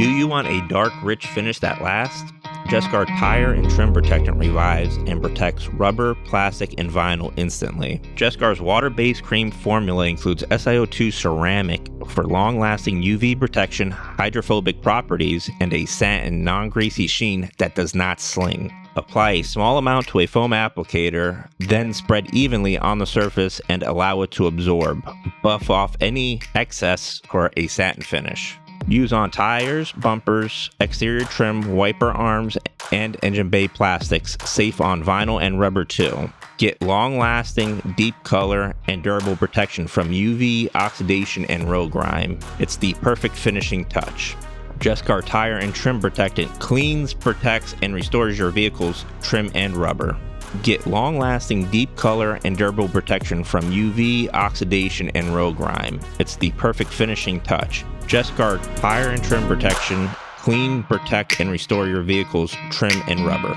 Do you want a dark, rich finish that lasts? Jescar Tire and Trim Protectant revives and protects rubber, plastic, and vinyl instantly. Jescar's water-based cream formula includes SiO2 ceramic for long-lasting UV protection, hydrophobic properties, and a satin non-greasy sheen that does not sling. Apply a small amount to a foam applicator, then spread evenly on the surface and allow it to absorb. Buff off any excess for a satin finish. Use on tires, bumpers, exterior trim, wiper arms, and engine bay plastics, safe on vinyl and rubber too. Get long-lasting, deep color, and durable protection from UV, oxidation, and road grime. It's the perfect finishing touch. Jescar Tire and Trim Protectant cleans, protects, and restores your vehicle's trim and rubber. Get long-lasting, deep color, and durable protection from UV, oxidation, and road grime. It's the perfect finishing touch. Jescar Tire and Trim Protection, clean, protect, and restore your vehicle's trim and rubber.